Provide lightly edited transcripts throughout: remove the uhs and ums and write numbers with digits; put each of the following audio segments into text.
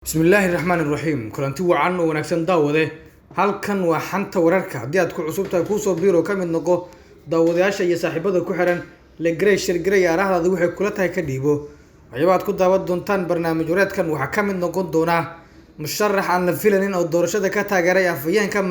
Bismillahirrahmanirrahiim. Kulanti wacan oo wanaagsan daawade. Halkan waa xanta wararka. Haddii aad ku cusub tahay ku soo biiro ka mid noqo daawadayaasha iyo saaxiibada ku xiran la share garay arahada waxay kula tahay ka dhiibo. Waxyaabo ku daawad doontaan barnaamij wareedkan waxa ka mid noqon doona musharax aan la filanin oo doorashada ka taageeray afayeenka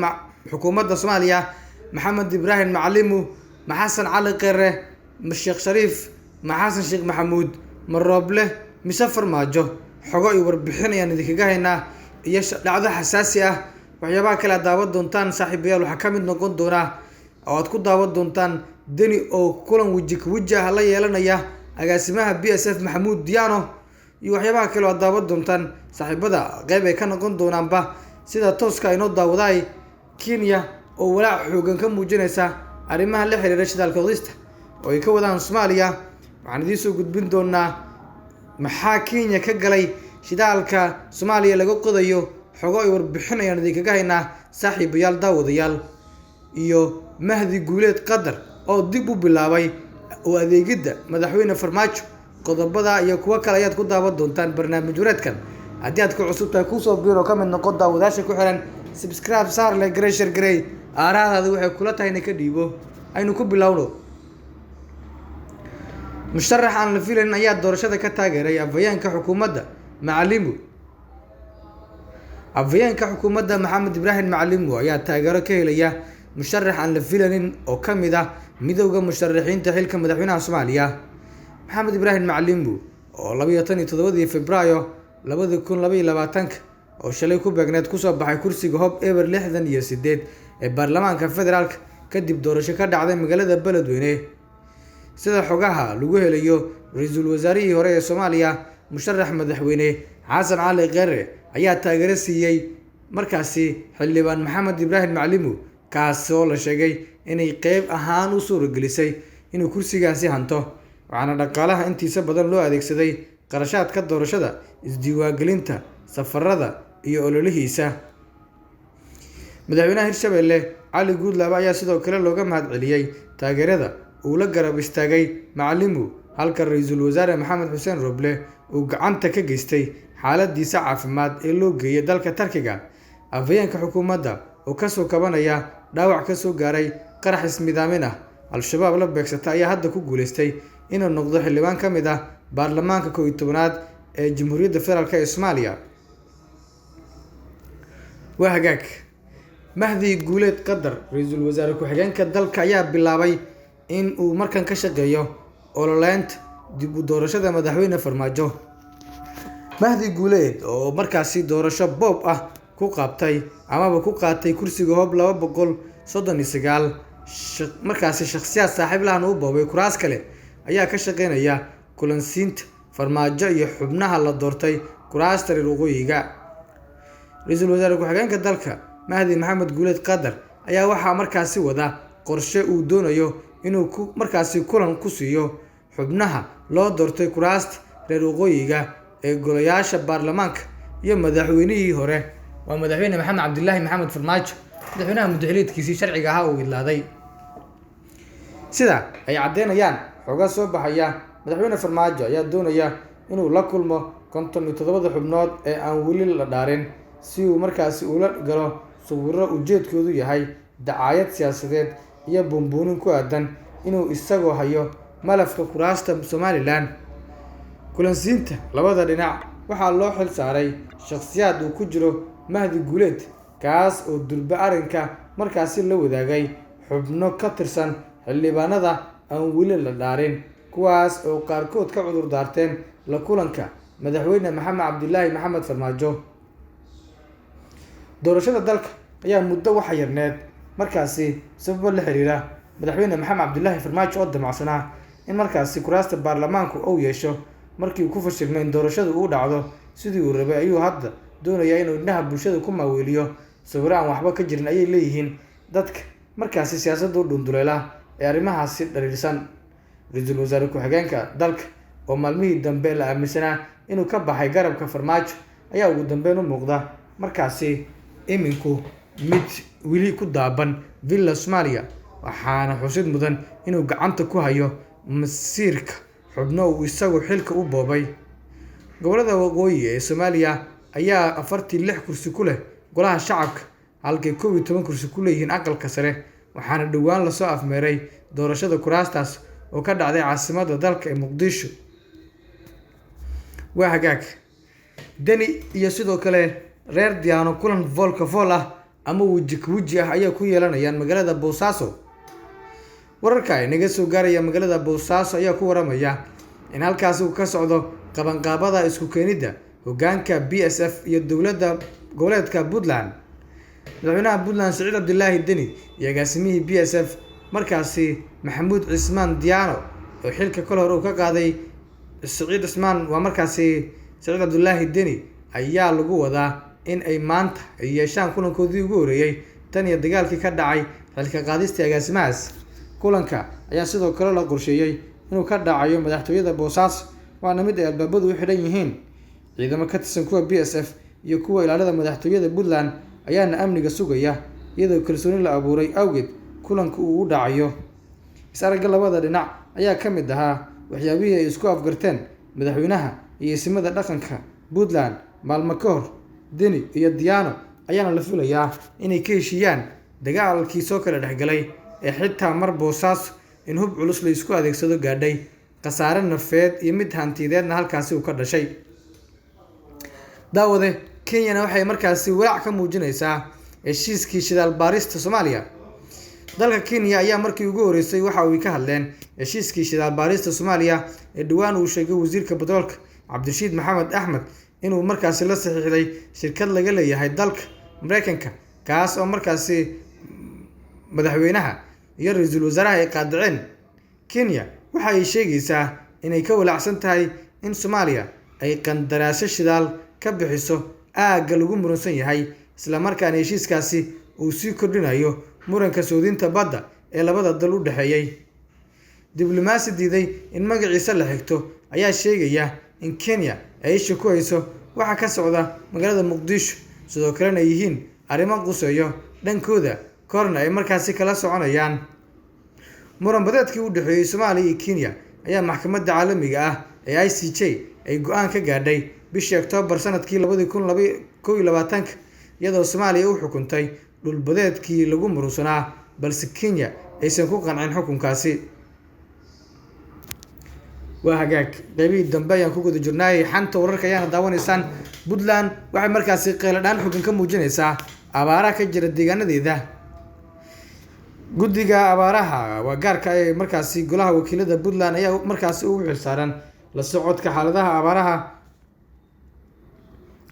xukuumadda Soomaaliya Maxamed Ibrahim Macalimu, Maxasan Cali Qere, Sheekh Shariif, Maxasan Sheekh Maxamuud, Marooble, Misafar Maajo xogo ay warbixinayaan idinkaga haynaa iyo dhacdo xasaasi ah. waxyaabaha kala daawad doontaan saaxiibayaal waxa ka mid noqon doona oo aad ku daawad doontaan Deni oo kulan wajah la yeelanaya agaasimaha BSF Maxamuud Diyaano iyo waxyaabaha kale oo daawad doontaan saaxiibada qayb ay ka noqon doonaanba sida tooska inoo daawaday Kenya oo walaac xoogan ka muujinaysa arrimaha la xiriira shidaalka qodista oo ay ka wadaan Soomaaliya. waxaan idin soo gudbin doonaa maxaa Kenya ka galay shidaalka Soomaaliya laga qodayo xogo ay warbixinayaan idinkaga haynaa saaxiibayaal daawadayaal iyo Mahdi Guuleed Qadar oo dib u bilaabay oo adeegida madaxweyne Farmaajo. qodobada iyo kuwa kale ayaad ku daawad doontaan barnaamij wareedkan. haddii aad ku cusub tahay ku soo biiro ka mid noqo daawadayaasha ku xiran subscribe saar like garay share garay aaraadaada waxay kula tahay in ka dhiibo. aynu ku bilowno. musharax aan la filayn ayaa doorashada ka taageeray afayeenka xukuumadda Macalimu. afayeenka xukuumadda Maxamed Ibrahim Macalimu ayaa taageero ka helaya musharax aan la filayn oo ka mid ah midowga musharaxiinta xilka madaxweynaha Soomaaliya Maxamed Ibrahim Macalimu oo 27 Febraayo 2022 oo shalay ku beegneed ku soo baxay kursiga Hob Eber 68 ee baarlamaanka federaalka kadib doorasho ka dhacday magaalada Beledweyne. sida xogaha lagu helayo ra'iisul wasaarihii hore ee Soomaaliya musharax madaxweyne Xasan Cali Qere ayaa taageero siiyay markaasi xildhibaan Maxamed Ibrahim Macalimu kaas oo la sheegay inay qayb ahaan u suuragelisay inuu kursigaasi hanto. waxaana dhaqaalaha intiisa badan loo adeegsaday qarashaadka doorashada, isdiiwaangelinta, safarada iyo ololihiisa. madaxweynaha Hirshabelle Cali Guudlaabe ayaa sidoo kale looga mahadceliyay taageerada uu la garab istaagay Macalimu, halka ra'iisul wasaare Maxamed Xuseen Roble uu gacanta ka geystay xaaladiisa caafimaad ee loo geeyay dalka Turkiga. afayeenka xukuumadda oo ka soo kabanaya dhaawac ka soo gaaray qarax ismidaamin ah Al-Shabaab la beegsatay ayaa hadda ku guuleystay inuu noqdo xildhibaan ka mid ah baarlamaanka 11aad ee Jamhuuriyadda Federaalka ee Soomaaliya. waa hagaag. Mahdi Guuleed Qadar ra'iisul wasaare ku-xigeenka dalka ayaa bilaabay in uu markan ka shaqeeyo ololeynta dib u doorashada madaxweyne Farmaajo. Mahdi Guuleed oo markaasi doorasho boob ah ku qaatay kursiga Hob 239 markaasi shakhsiyaad saaxiib lahan u boobay kuraas kale ayaa ka shaqeynaya kulansiinta Farmaajo iyo xubnaha la doortay kuraasta reer waqooyiga. ra'iisul wasaare ku-xigeenka dalka Mahdi Maxamed Guuleed Qadar ayaa waxaa markaasi wada qorshe uu doonayo inuu markaasi kulan ku siiyo xubnaha loo doortay kuraasta reer waqooyiga ee golayaasha baarlamaanka iyo madaxweynihii hore waa madaxweyne Maxamed Cabdullaahi Maxamed Farmaajo, madaxweynaha muddaxileedkiisii sharciga ahaa uu idlaaday. sida ay cadeynayaan xoga soo baxaya madaxweyne Farmaajo ayaa doonaya inuu la kulmo 57 xubnood ee aan weli la dhaarin si uu markaasi ula galo sawirro ujeedkoodu yahay dacaayad siyaasadeed iyo buunbuunin ku aadan inuu isagoo hayo malafka kuraasta Somaliland. kulansiinta labada dhinac waxaa loo xil saaray shakhsiyaad uu ku jiro Mahdi Guuleed kaas oo durba arrinka markaasi la wadaagay xubno ka tirsan xildhibaanada aan weli la dhaarin kuwaas oo qaarkood ka cudur daarteen la kulanka madaxweyne Maxamed Cabdullaahi Maxamed Farmaajo. doorashada dalka ayaa muddo wax yarneed markaasi sabab la xiriira madaxweyne Maxamed Cabdullaahi Farmaajo oo damacsanaa in markaasi kuraasta baarlamaanku uu yeesho markii uu ku fashilmay in doorashadu uu dhacdo sidii uu rabay ayuu hadda doonaya inuu indhaha bulshada ku maaweeliyo sawirro aan waxba ka jirin ayay leeyihiin dadka markaasi siyaasadda u dhunduleela ee arrimahaasi dhaliilsan. ra'iisul wasaare ku-xigeenka dalka oo maalmihii dambe la aaminsanaa inuu ka baxay garabka Farmaajo ayaa ugu dambeyn u muuqda markaasi iminku mid weli ku daaban Villa Soomaaliya. waxaana xusid mudan inuu gacanta ku hayo masiirka xubno uu isagu xilka u boobay. gobolada waqooyi ee Soomaaliya ayaa 46 kursi ku leh golaha shacabka halkay 11 kursi ku leeyihiin aqalka sare waxaana dhowaan lasoo afmeeray doorashada kuraastaas oo ka dhacday caasimadda dalka ee Muqdisho. waa hagaag Deni iyo sidoo kale reer Diyaano kulan volka vol ah ama weji ah ayaa ku yeelanayaan magaalada Boosaaso. wararka ay naga soo gaaraya magaalada Boosaaso ayaa ku waramaya in halkaas uu ka socdo qabanqaabada isku keenida hoggaanka BSF iyo dowladda goboleedka Puntland. madaxweynaha Puntland Siciid Cabdilaahi Deni iyo agaasimihii BSF markaasi Maxamuud Cismaan Diyaano oo xilka kale hore uu ka qaaday Siciid Cismaan waa markaasi Siciid Cabdilaahi Deni ayaa lagu wadaa in ay maanta ay yeeshaan kulankoodii ugu horeeyay tan iyo dagaalkii ka dhacay xilka qaadista agaasimahaas. kulanka ayaa sidoo kale la qorsheeyay inuu ka dhacayo madaxtooyada Boosaaso waana mid ay albaabadu u xidhan yihiin. ciidamo ka tirsan kuwa BSF iyo kuwa ilaalada madaxtooyada Puntland ayaana amniga sugaya iyadoo kalsooni la abuuray awgeed kulanka uu u dhacayo. is-aragga labada dhinac ayaa ka mid ahaa waxyaabihii ay isku afgarteen madaxweynaha iyo isimada dhaqanka Puntland maalmo ka hor. Deni iyo Diyaano ayaana la filayaa inay ka heshiiyaan dagaalkii soo kala dhexgalay ee xitaa mar Boosaaso in hub culus la isku adeegsado gaadhay khasaare nafeed iyo mid hantiyadeedna halkaasi uu ka dhashay. daawade Kenyana waxay markaasi walaac ka muujinaysaa heshiiskii shidaal baarista Soomaaliya. dalka Kenya ayaa markii ugu horeysay waxa uu ka hadleen heshiiskii shidaal baarista Soomaaliya ee dhawaan uu sheegay wasiirka batroolka Cabdirashiid Maxamed Axmed inuu markaasi la saxiixday shirkad laga leeyahay dalka Mareykanka kaas oo markaasi madaxweynaha iyo ra'iisul wasaaraha ay qaadaceen. Kenya waxa ay sheegaysaa inay ka walaacsan tahay in Soomaaliya ay qandaraasyo shidaal ka bixiso aagga lagu muransan yahay isla markaana heshiiskaasi uu sii kordhinayo muranka soodinta badda ee labada dal u dhaxeeyay. diblomaasi diiday in magaciisa la xigto ayaa sheegaya in Kenya ay isha ku hayso waxa ka socda magaalada Muqdisho sidoo kalena ay yihiin arrimo quseeyo dhankooda korna ay markaasi kala soconayaan. muran badeedkii u dhaxeeyay Soomaaliya iyo Kenya ayaa maxkamadda caalamiga ah ee ICJ ay go'aan ka gaadhay bishii Oktoobar sanadkii 2021 iyadoo Soomaaliya u xukuntay dhul badeedkii lagu murunsanaa balse Kenya aysan ku qancin xukunkaasi. waa hagaag qaybihii dambe ayaan ku guda jirnay xanta wararka ayaana daawanaysaan. Puntland waxay markaasi qeyladhaan xukun ka muujinaysaa abaaraha ka jira deegaanadeeda. guddiga abaaraha waa gaarka ee markaasi golaha wakiilada Puntland ayaa markaasi ugu xilsaaran la socodka xaaladaha abaaraha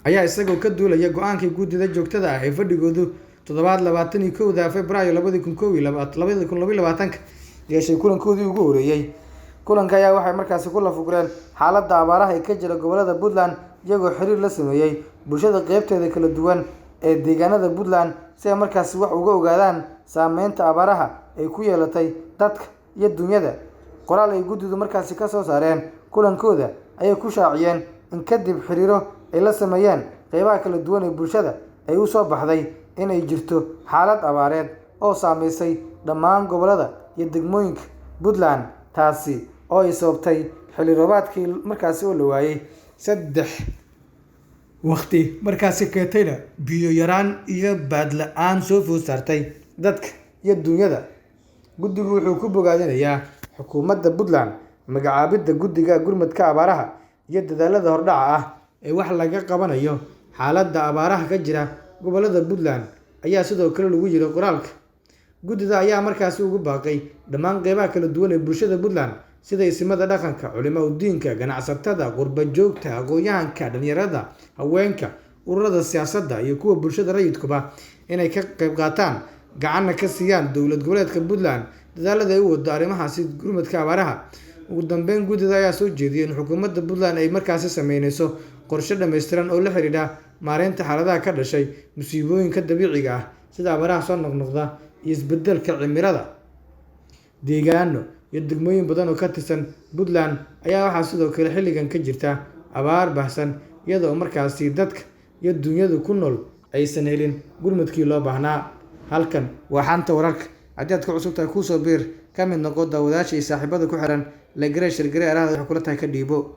ayaa isagoo ka duulaya go'aankii guddida joogtada ah ee fadhigoodu 21 Febraayo 2022 yeeshay kulankoodii ugu horeeyay. kulanka ayaa waxay markaasi ku lafugureen xaaladda abaaraha ee ka jira gobolada Puntland iyagoo xiriir la sameeyay bulshada qaybteeda kala duwan ee deegaanada Puntland si ay markaasi wax uga ogaadaan saameynta abaaraha ay ku yeelatay dadka iyo dunyada. qoraal ay guddidu markaasi ka soo saareen kulankooda ayay ku shaaciyeen in kadib xiriiro ay la sameeyeen qaybaha kala duwan ee bulshada ay u soo baxday in ay jirto xaalad abaareed oo saameysay dhammaan gobolada iyo degmooyinka Puntland taasi oo ay sababtay xilli roobaadkii markaasi oo la waayay 3 waqti markaasi keentayna biyo yaraan iyo baad la'aan soo food saartay dadka iyo dunyada. guddigu wuxuu ku bogaadinayaa xukuumadda Puntland magacaabidda guddiga gurmadka abaaraha iyo dadaalada hordhaca ah ee wax laga qabanayo xaaladda abaaraha ka jira gobolada Puntland ayaa sidoo kale lagu yiri qoraalka. guddida ayaa markaasi ugu baaqay dhammaan qaybaha kala duwan ee bulshada Puntland sida isimada dhaqanka, culimada diinka, ganacsatada, qurba joogta, aqoonyahanka, dhalinyarada, haweenka, ururada siyaasadda iyo kuwa bulshada rayidkuba inay ka qayb qaataan gacanna ka siiyaan dowlad goboleedka Puntland dadaalada ay u wado arrimahaasi gurmadka abaaraha. ugu dambeyn guddida ayaa soo jeediyay in xukuumadda Puntland ay markaasi sameynayso qorshe dhameystiran oo la xiriira maareynta xaaladaha ka dhashay musiibooyinka dabiiciga ah sida abaaraha soo noqnoqda iyo isbedelka cimilada. deegaano iyo degmooyin badan oo ka tirsan Puntland ayaa waxaa sidoo kale xilligan ka jirta abaar baahsan iyadoo markaasi dadka iyo dunyadu ku nool aysan helin gurmadkii loo baahnaa. halkan waa xanta wararka. haddii aad ku cusub tahay ku soo biir ka mid noqo daawadayaasha iyo saaxiibada ku xiran la gareeshar gareeraha wax kula tahay ka dhiibo.